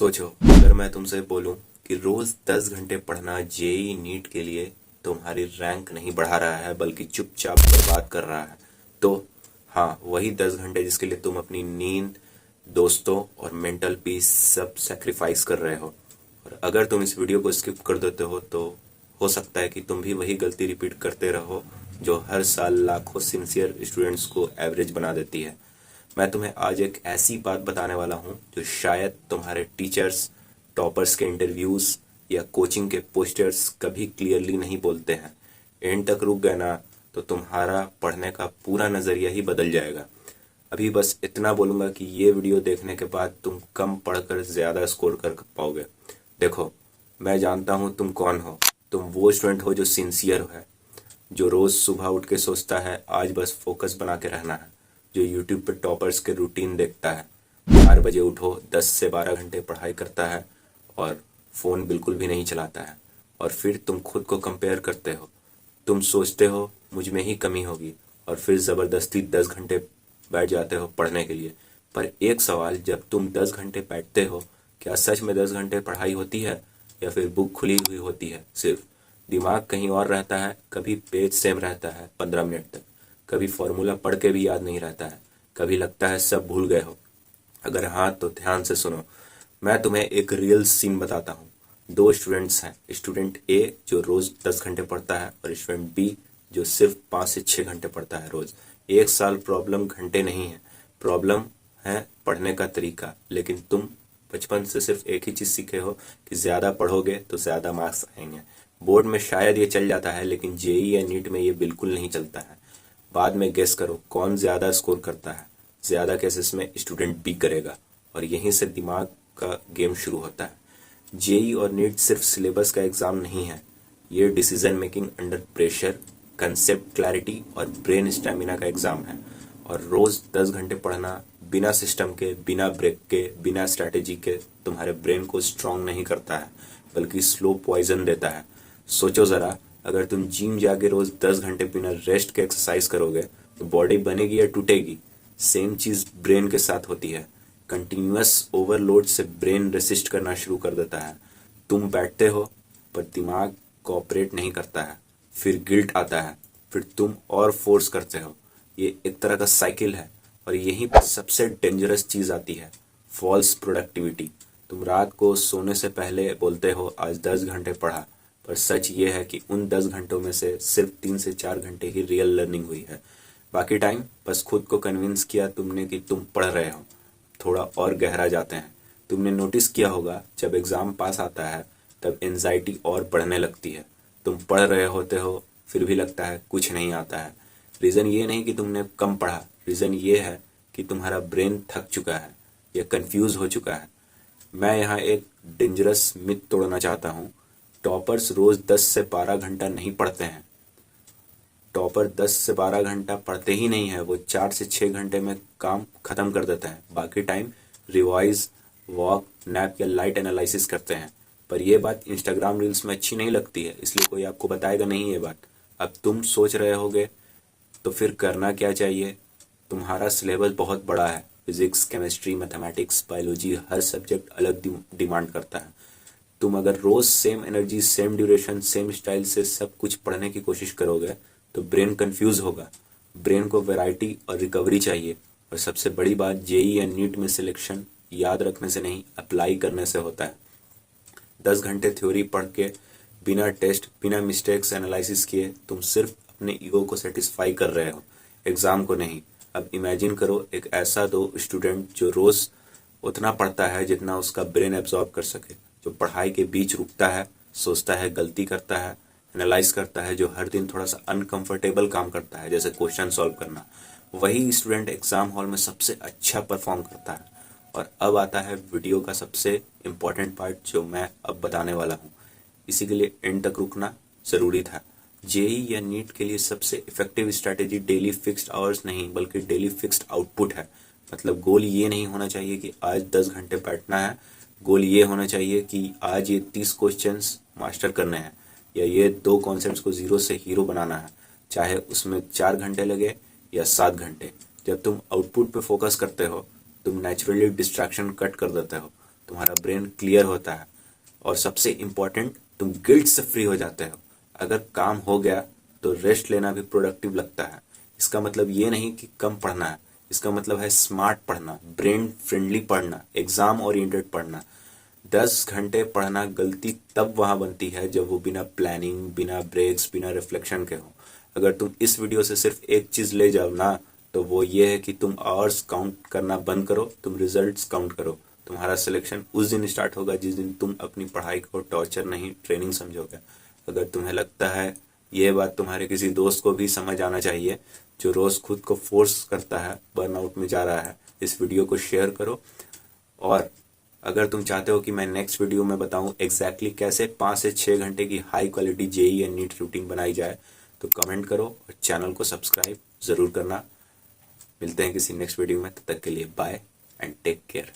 सोचो, अगर मैं तुमसे बोलूं कि रोज 10 घंटे पढ़ना जेई नीट के लिए तुम्हारी रैंक नहीं बढ़ा रहा है बल्कि चुपचाप बर्बाद कर रहा है, तो हाँ, वही 10 घंटे जिसके लिए तुम अपनी नींद, दोस्तों और मेंटल पीस सब सेक्रीफाइस कर रहे हो। और अगर तुम इस वीडियो को स्किप कर देते हो तो हो सकता है कि तुम भी वही गलती रिपीट करते रहो जो हर साल लाखों सिंसियर स्टूडेंट्स को एवरेज बना देती है। मैं तुम्हें आज एक ऐसी बात बताने वाला हूँ जो शायद तुम्हारे टीचर्स, टॉपर्स के इंटरव्यूज या कोचिंग के पोस्टर्स कभी क्लियरली नहीं बोलते हैं। एंड तक रुक गए ना तो तुम्हारा पढ़ने का पूरा नज़रिया ही बदल जाएगा। अभी बस इतना बोलूँगा कि ये वीडियो देखने के बाद तुम कम पढ़कर ज़्यादा स्कोर कर पाओगे। देखो, मैं जानता हूँ तुम कौन हो। तुम वो स्टूडेंट हो जो सिंसियर है, जो रोज़ सुबह उठ के सोचता है आज बस फोकस बना के रहना है, जो यूट्यूब पे टॉपर्स के रूटीन देखता है, 4 बजे उठो, 10 से 12 घंटे पढ़ाई करता है और फ़ोन बिल्कुल भी नहीं चलाता है। और फिर तुम खुद को कंपेयर करते हो। तुम सोचते हो मुझ में ही कमी होगी और फिर ज़बरदस्ती 10 घंटे बैठ जाते हो पढ़ने के लिए। पर एक सवाल, जब तुम 10 घंटे बैठते हो, क्या सच में 10 घंटे पढ़ाई होती है या फिर बुक खुली हुई होती है? सिर्फ दिमाग कहीं और रहता है। कभी पेज सेम रहता है 15 मिनट तक, कभी फॉर्मूला पढ़ के भी याद नहीं रहता है, कभी लगता है सब भूल गए हो। अगर हाँ तो ध्यान से सुनो, मैं तुम्हें एक रियल सीन बताता हूँ। दो स्टूडेंट्स हैं, स्टूडेंट ए जो रोज़ 10 घंटे पढ़ता है और स्टूडेंट बी जो सिर्फ 5 से 6 घंटे पढ़ता है रोज़। एक साल प्रॉब्लम घंटे नहीं है, प्रॉब्लम है पढ़ने का तरीका। लेकिन तुम बचपन से सिर्फ एक ही चीज़ सीखे हो कि ज़्यादा पढ़ोगे तो ज़्यादा मार्क्स आएंगे। बोर्ड में शायद ये चल जाता है लेकिन जेई या नीट में ये बिल्कुल नहीं चलता है। बाद में गेस करो कौन ज़्यादा स्कोर करता है। ज़्यादा केसेस में स्टूडेंट बी करेगा और यहीं से दिमाग का गेम शुरू होता है। जेई और नीट सिर्फ सिलेबस का एग्ज़ाम नहीं है, ये decision making under pressure, concept clarity और ब्रेन स्टेमिना का एग्ज़ाम है। और रोज़ 10 घंटे पढ़ना बिना सिस्टम के, बिना ब्रेक के, बिना स्ट्रैटेजी के तुम्हारे ब्रेन को स्ट्रांग नहीं करता है बल्कि स्लो पॉइजन देता है। सोचो ज़रा, अगर तुम जिम जाके रोज़ 10 घंटे बिना रेस्ट के एक्सरसाइज करोगे तो बॉडी बनेगी या टूटेगी? सेम चीज़ ब्रेन के साथ होती है। कंटिन्यूअस ओवरलोड से ब्रेन रेसिस्ट करना शुरू कर देता है। तुम बैठते हो पर दिमाग कोऑपरेट नहीं करता है, फिर गिल्ट आता है, फिर तुम और फोर्स करते हो। ये एक तरह का साइकिल है। और यहीं पर सबसे डेंजरस चीज़ आती है, फॉल्स प्रोडक्टिविटी। तुम रात को सोने से पहले बोलते हो आज 10 घंटे पढ़ा, पर सच ये है कि उन 10 घंटों में से सिर्फ 3 से 4 घंटे ही रियल लर्निंग हुई है। बाकी टाइम बस खुद को कन्विंस किया तुमने कि तुम पढ़ रहे हो। थोड़ा और गहरा जाते हैं। तुमने नोटिस किया होगा जब एग्ज़ाम पास आता है तब एनजाइटी और बढ़ने लगती है। तुम पढ़ रहे होते हो फिर भी लगता है कुछ नहीं आता है। रीज़न ये नहीं कि तुमने कम पढ़ा, रीज़न ये है कि तुम्हारा ब्रेन थक चुका है या कंफ्यूज हो चुका है। मैं यहाँ एक डेंजरस मिथ तोड़ना चाहता हूँ। टॉपर्स रोज़ 10 से 12 घंटा नहीं पढ़ते हैं। टॉपर 10 से 12 घंटा पढ़ते ही नहीं है, वो 4 से 6 घंटे में काम ख़त्म कर देते हैं। बाकी टाइम रिवाइज, वॉक, नैप या लाइट एनालिसिस करते हैं। पर ये बात इंस्टाग्राम रील्स में अच्छी नहीं लगती है, इसलिए कोई आपको बताएगा नहीं ये बात। अब तुम सोच रहे होगे तो फिर करना क्या चाहिए? तुम्हारा सिलेबस बहुत बड़ा है, फिजिक्स, केमिस्ट्री, मैथमेटिक्स, बायोलॉजी, हर सब्जेक्ट अलग डिमांड करता है। तुम अगर रोज़ same energy, same duration, same style से सब कुछ पढ़ने की कोशिश करोगे तो ब्रेन कंफ्यूज होगा। ब्रेन को वैरायटी और रिकवरी चाहिए। और सबसे बड़ी बात, जेई या नीट में सिलेक्शन याद रखने से नहीं, अप्लाई करने से होता है। 10 घंटे थ्योरी पढ़ के, बिना टेस्ट, बिना मिस्टेक्स एनालिसिस किए, तुम सिर्फ अपने ईगो को सेटिस्फाई कर रहे हो, एग्ज़ाम को नहीं। अब इमेजिन करो एक ऐसा दो स्टूडेंट जो रोज़ उतना पढ़ता है जितना उसका ब्रेन एब्जॉर्ब कर सके, जो पढ़ाई के बीच रुकता है, सोचता है, गलती करता है, एनालाइज करता है, जो हर दिन थोड़ा सा अनकंफर्टेबल काम करता है जैसे क्वेश्चन सॉल्व करना। वही स्टूडेंट एग्ज़ाम हॉल में सबसे अच्छा परफॉर्म करता है। और अब आता है वीडियो का सबसे इम्पॉर्टेंट पार्ट जो मैं अब बताने वाला हूँ। इसी के लिए एंड तक रुकना ज़रूरी था। जेई या नीट के लिए सबसे effective strategy daily fixed hours नहीं बल्कि डेली फिक्स्ड आउटपुट है। मतलब गोल ये नहीं होना चाहिए कि आज 10 घंटे बैठना है, गोल ये होना चाहिए कि आज ये 30 क्वेश्चंस मास्टर करने हैं या ये 2 कॉन्सेप्ट्स को ज़ीरो से हीरो बनाना है, चाहे उसमें 4 घंटे लगे या 7 घंटे। जब तुम आउटपुट पे फोकस करते हो, तुम नेचुरली डिस्ट्रैक्शन कट कर देते हो। तुम्हारा ब्रेन क्लियर होता है, और सबसे इम्पोर्टेंट, तुम गिल्ट से फ्री हो जाते हो। अगर काम हो गया तो रेस्ट लेना भी प्रोडक्टिव लगता है। इसका मतलब ये नहीं कि कम पढ़ना है, इसका मतलब है स्मार्ट पढ़ना, ब्रेन फ्रेंडली पढ़ना, एग्जाम ओरिएंटेड पढ़ना। 10 घंटे पढ़ना गलती तब वहां बनती है जब वो बिना प्लानिंग, बिना ब्रेक्स, बिना रिफ्लेक्शन के हो। अगर तुम इस वीडियो से सिर्फ एक चीज ले जाओ ना, तो वो ये है कि तुम आवर्स काउंट करना बंद करो, तुम रिजल्ट्स काउंट करो। तुम्हारा सिलेक्शन उस दिन स्टार्ट होगा जिस दिन तुम अपनी पढ़ाई को टॉर्चर नहीं, ट्रेनिंग समझोगे। अगर तुम्हें लगता है ये बात तुम्हारे किसी दोस्त को भी समझ आना चाहिए जो रोज खुद को फोर्स करता है, बर्नआउट में जा रहा है, इस वीडियो को शेयर करो। और अगर तुम चाहते हो कि मैं नेक्स्ट वीडियो में बताऊं एग्जैक्टली कैसे 5 से 6 घंटे की हाई क्वालिटी जेई या नीट रूटीन बनाई जाए, तो कमेंट करो और चैनल को सब्सक्राइब ज़रूर करना। मिलते हैं किसी नेक्स्ट वीडियो में, तब तक के लिए बाय एंड टेक केयर।